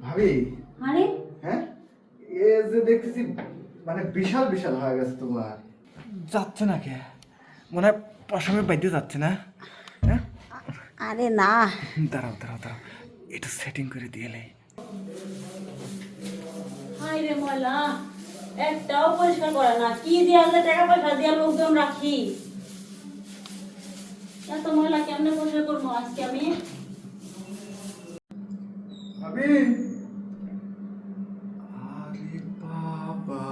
ভাবি। আরে হ্যাঁ, এ যে দেখতেছি মানে বিশাল বিশাল হয়ে গেছে তোমার। যাচ্ছে না কে? মনে হয় পশমে বাইতে যাচ্ছে না? হ্যাঁ, আরে না, দাঁড়াও দাঁড়াও দাঁড়াও, এটা সেটিং করে দিয়ে এলে। হাই রে ময়লা, একটাও পরিষ্কার করে না। কি দিয়ে আনলে টাকা পয়সা দিয়ে লোকজন রাখি, এত ময়লা কেমনে পরিষ্কার করবো আজকে আমি? ভাবি, আরে বাবা,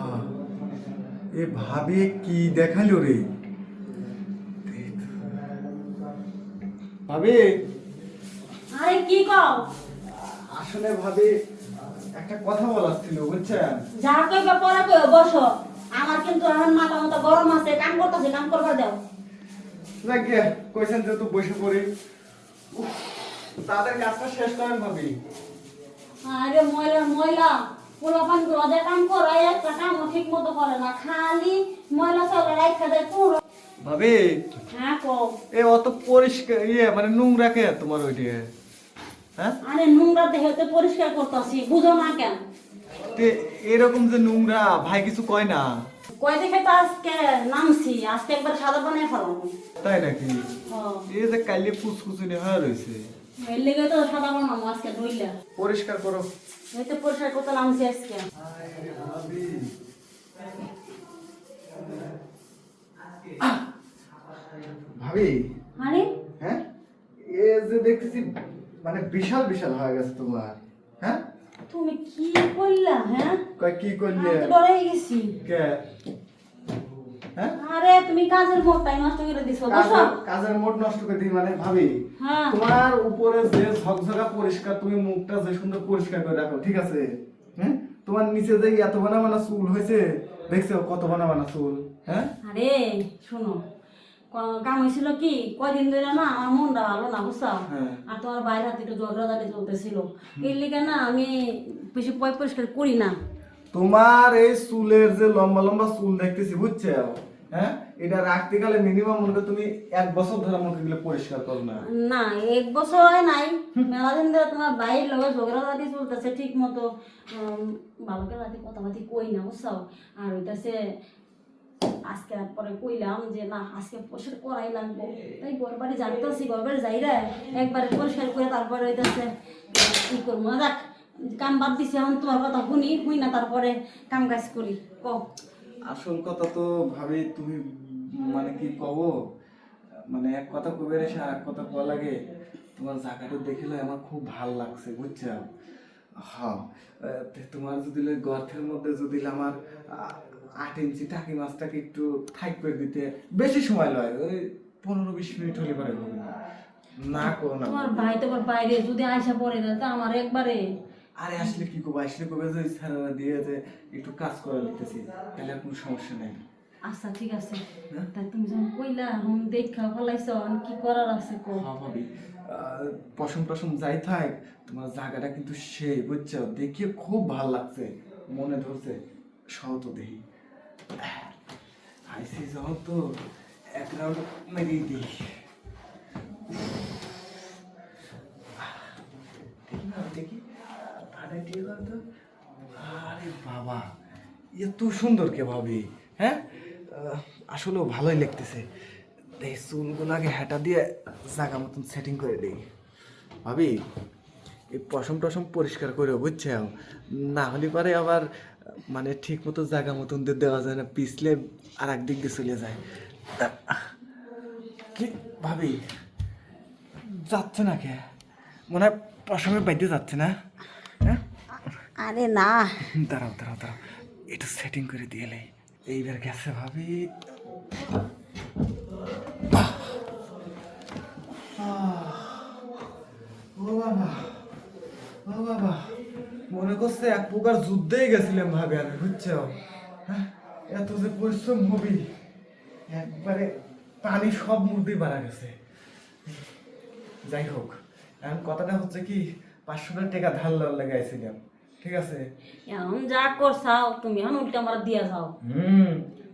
এ ভাবি কি দেখালো রে? ভাবি, আরে কি কও? আসলে ভাবি একটা কথা বলার ছিল, বুঝছেন? যা কইবা পরে কইও, বসো। আমার কিন্তু এখন মাথা মাথা গরম আছে, কাম করতেছে, কাম করবার দাও। লাগে কইছেন যেহেতু বসে পড়ি। উফ, তাদের কাজটা শেষ করেন ভাবি। আরে ময়লা ময়লা, পোলাপান গুলো যে কাম করায় একটা কামও ঠিক মতো করে না, খালি ময়লা চলে রাখা দেয় পুরো। ভাবি, হ্যাঁ কও। এ অত পরিষ্কার মানে নোংরা কে তোমার ওইটা? হ্যাঁ, আরে নোংরা দেহে তো পরিষ্কার করতেছি, বুঝো না কেন? তে এরকম যে নোংরা, ভাই কিছু কয় না? কয় দেখে তো আজকে নামছি, আজকে একবার সাদা বানিয়ে ফেলাম। তাই নাকি? হ্যাঁ, এই যে কাইলে ফুসফুসুনি হয়ে রয়েছে, এর লেগে তো সাদা বানাবো আজকে ধুইলা। পরিষ্কার করো। এই তো পরিষ্কার করতে নামছি আজকে। ভাবি, আরে হ্যাঁ, এ যে দেখতেছি মানে বিশাল বিশাল হয়ে গেছে তোমার। হ্যাঁ, তুমি কি করলা? হ্যাঁ, কয় কি করলে? আমি তো ডরে গেছি। কে? হ্যাঁ, আরে তুমি কাজের মোড়টাই নষ্ট করে দিছো, বসো। কাজের মোড নষ্ট করে দিই মানে? ভাবি, হ্যাঁ, তোমার উপরে যে ঝকঝকা পরিষ্কার, তুমি মুখটা যে সুন্দর পরিষ্কার করে রাখো, ঠিক আছে? হ্যাঁ, তোমার নিচে যে এত বানা বানা চুল হয়েছে, দেখছো কত বানা বানা চুল? হ্যাঁ, আরে শোনো, কাম হয়েছিল কি, কয়দিন ধরে না আমার মনটা ভালো না, বুঝছো? হ্যাঁ। আর তোমার বাইরে হাতে একটু ঝগড়াঝাটি চলতেছিল, এর লিগে না আমি বেশি পরিষ্কার করি না। তোমার এই চুলের যে লম্বা লম্বা চুল দেখতেছি, বুঝছো? হ্যাঁ, এটা রাখতে গেলে মিনিমাম মনে করো তুমি 1 বছর ধরে মনে গেলে পরিষ্কার করো না। না, 1 বছর হয় নাই, মেলা দিন ধরে তোমার বাইরের লগে ঝগড়াঝাটি চলতেছে ঠিক মতো। বাবাকে রাতে কথাবার্তি কই না, বুঝছো? আর ওইটাছে আজকে পরে কইলাম যে না, আজকে পরিষ্কার করাই লাগবো। তাই ঘর বাড়ি জানতেছি, ঘর বাড়ি যাই রে, একবারে পরিষ্কার করে তারপরে ওইটাছে কি করবো। যাক, কাম বাদ দিছি, এখন তোমার কথা শুনি, শুই না তারপরে কাম কাজ করি। ক আসল কথা তো ভাবি তুমি মানে কি কব, মানে এক কথা কবে এসে আর এক কথা কওয়া লাগে। তোমার জায়গাটা দেখিলে আমার খুব ভাল লাগছে, বুঝছো? হ্যাঁ, তোমার যদি গর্তের মধ্যে যদি আমার 8 ইঞ্চি টাকি মাছটাকে একটু থাইক করে দিতে, বেশি সময় লয়, ওই 15-20 মিনিট হলে পারে হবে না। না করো না। তোমার ভাই তোমার বাইরে যদি আইসা পড়ে না, তা আমার একবারে। আরে আসলে কি করবো, আসলে কবে যে স্যারেরা দিয়ে যে একটু কাজ করে নিতেছি, তাহলে আর কোনো সমস্যা নেই। আচ্ছা ঠিক আছে, হ্যাঁ? তাই তুমি যখন কইলা এখন দেখা ফেলাইছ, কি করার আছে কো। হ্যাঁ ভাবি, পশম টসম যাই থাক, তোমার জায়গাটা কিন্তু সেই, বুঝছো? দেখিয়ে খুব ভালো লাগছে, মনে ধরছে। সহ তো দেখি আইসি যখন তো এক রাউন্ড মেরিয়ে দিই। দেখি না, দেখি ভাড়া দিয়ে দাও তো। আরে বাবা, এত সুন্দর কে ভাবি! হ্যাঁ, আসলেও ভালোই লাগতেছে। এই চুলগুলাকে হেঁটা দিয়ে জায়গা মতন সেটিং করে দিই। ভাবি, এই পশম টসম পরিষ্কার করে, বুঝছো? না হলে পরে আবার মানে ঠিক মতো জায়গা মতন দিয়ে দেওয়া যায় না, পিছলে আর একদিক দিয়ে চলে যায়। কি ভাবি, যাচ্ছে না কে? মনে হয় পশমে বাইতে যাচ্ছে না? হ্যাঁ, আরে না, দাঁড়াও দাঁড়াও দাঁড়াও, এটা সেটিং করে দিয়ে এলে। এইবার গেছে ভাবি। ও বাবা, ও বাবা, মনে করছে এক প্রকার যুদ্ধেই গেছিলাম ভাবি আমি, বুঝছো? হ্যাঁ, এত যে পরিশ্রম হবি, একবারে পানি সব মুর্দি বাড়া গেছে। যাই হোক, এখন কথাটা হচ্ছে কি, 500 টাকা ধার লাগাইছিলাম, ঠিক আছে? এখন যা করছাও তুমি, এখন উল্টা আমার দিয়া যাও।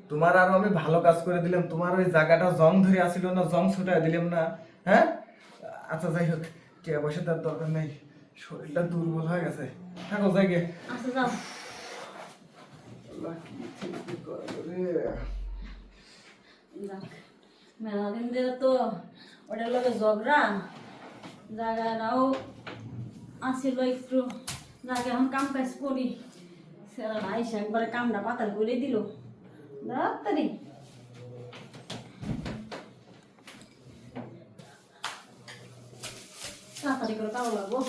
তোমার আরো আমি ভালো কাজ করে দিলাম, তোমার ওই জায়গাটা জং ধরে আসিল না, জং ছুটাই দিলাম না? হ্যাঁ, আচ্ছা যাই হোক, কে বসে তার দরকার নেই। শরীরটা দুর্বল হয়ে গেছে। থাকো জায়গে। আচ্ছা যাও। আল্লাহ, কি ঠিক করে রে। যাক, মেলা দিন ধরে তো ওটার লগে ঝগড়া, জায়গাটাও আসিল একটু, যাকে এখন কাম কাজ করি, সেরা আইসা একবারে কামটা পাতাল করে দিল তাড়াতাড়ি। তাড়াতাড়ি করে কারো লাগবো।